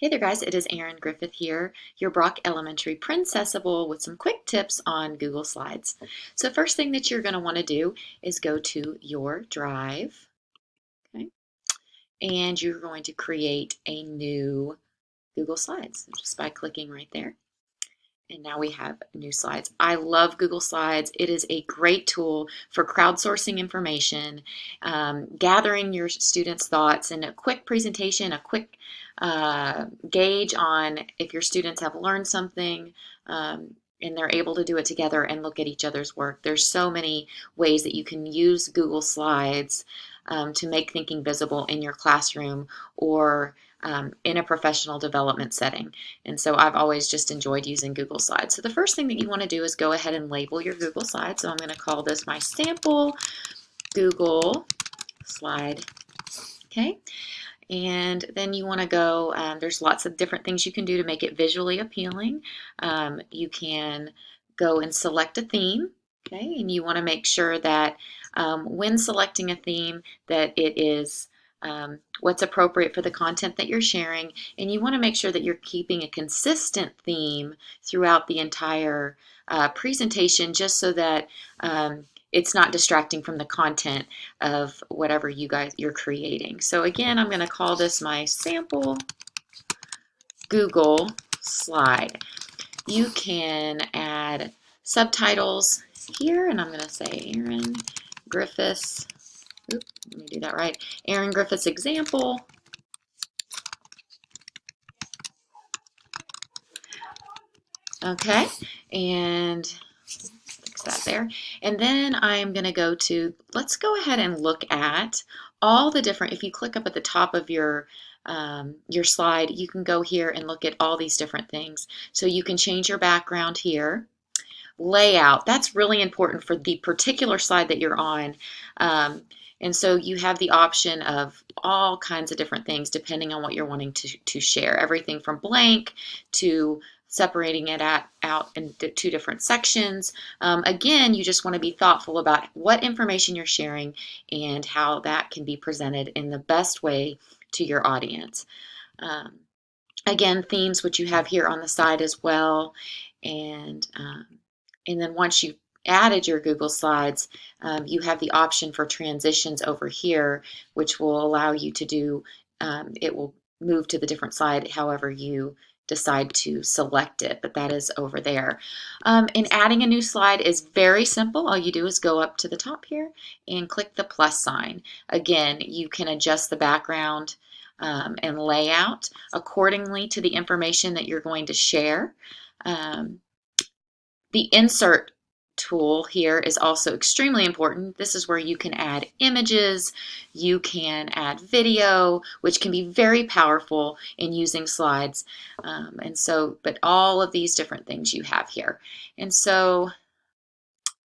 Hey there guys, it is Erin Griffith here, your Brock Elementary Princessable with some quick tips on Google Slides. So first thing that you're going to want to do is go to your Drive, okay? And you're going to create a new Google Slides just by clicking right there. And now we have new slides. I love Google Slides. It is a great tool for crowdsourcing information, gathering your students' thoughts in a quick presentation, a quick gauge on if your students have learned something, and they're able to do it together and look at each other's work. There's so many ways that you can use Google Slides to make thinking visible in your classroom or in a professional development setting. And so I've always just enjoyed using Google Slides. So the first thing that you want to do is go ahead and label your Google Slide. So I'm going to call this my sample Google Slide. Okay. And then you want to go, there's lots of different things you can do to make it visually appealing. You can go and select a theme. Okay. And you want to make sure that when selecting a theme that it is what's appropriate for the content that you're sharing, and you want to make sure that you're keeping a consistent theme throughout the entire presentation just so that it's not distracting from the content of whatever you're creating. So again, I'm going to call this my sample Google slide. You can add subtitles here, and I'm going to say Erin Griffiths. Oop, let me do that right. Erin Griffith's example. Okay, and fix that there. And then I'm going to go to, let's go ahead and look at all the different, if you click up at the top of your slide, you can go here and look at all these different things. So you can change your background here. Layout, that's really important for the particular slide that you're on. And so you have the option of all kinds of different things depending on what you're wanting to share. Everything from blank to separating it out into two different sections. Again, you just want to be thoughtful about what information you're sharing and how that can be presented in the best way to your audience. Again, themes, which you have here on the side as well. And then once you've added your Google Slides, you have the option for transitions over here, which will allow you to do, it will move to the different slide however you decide to select it, but that is over there. And adding a new slide is very simple. All you do is go up to the top here and click the plus sign. Again, you can adjust the background and layout accordingly to the information that you're going to share. The insert tool here is also extremely important. This is where you can add images, you can add video, which can be very powerful in using slides. But all of these different things you have here. And so,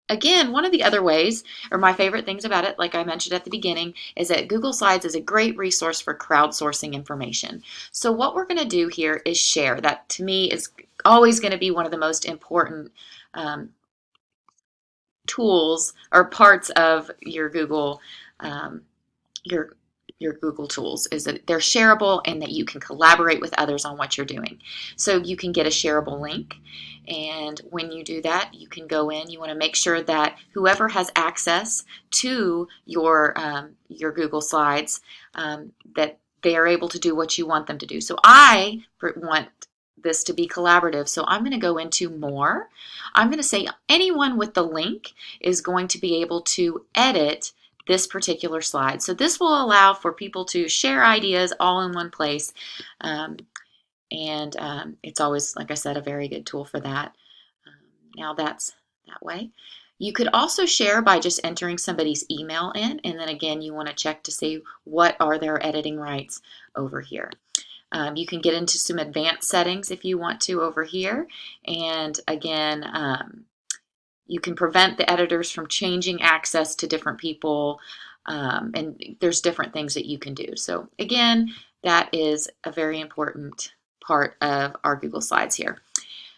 again, one of the other ways, or my favorite things about it, like I mentioned at the beginning, is that Google Slides is a great resource for crowdsourcing information. So what we're going to do here is share. That, to me, is always going to be one of the most important tools or parts of your Google your Google tools is that they're shareable and that you can collaborate with others on what you're doing. So you can get a shareable link, and when you do that, you can go in. You want to make sure that whoever has access to your Google Slides that they are able to do what you want them to do. So I want this to be collaborative. So I'm going to go into more. I'm going to say anyone with the link is going to be able to edit this particular slide. So this will allow for people to share ideas all in one place. It's always, like I said, a very good tool for that. Now that's that way. You could also share by just entering somebody's email in, and then again, you want to check to see what are their editing rights over here. You can get into some advanced settings if you want to over here. And again, you can prevent the editors from changing access to different people. And there's different things that you can do. So again, that is a very important part of our Google Slides here.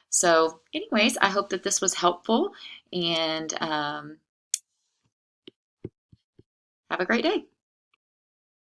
So anyways, I hope that this was helpful, and have a great day.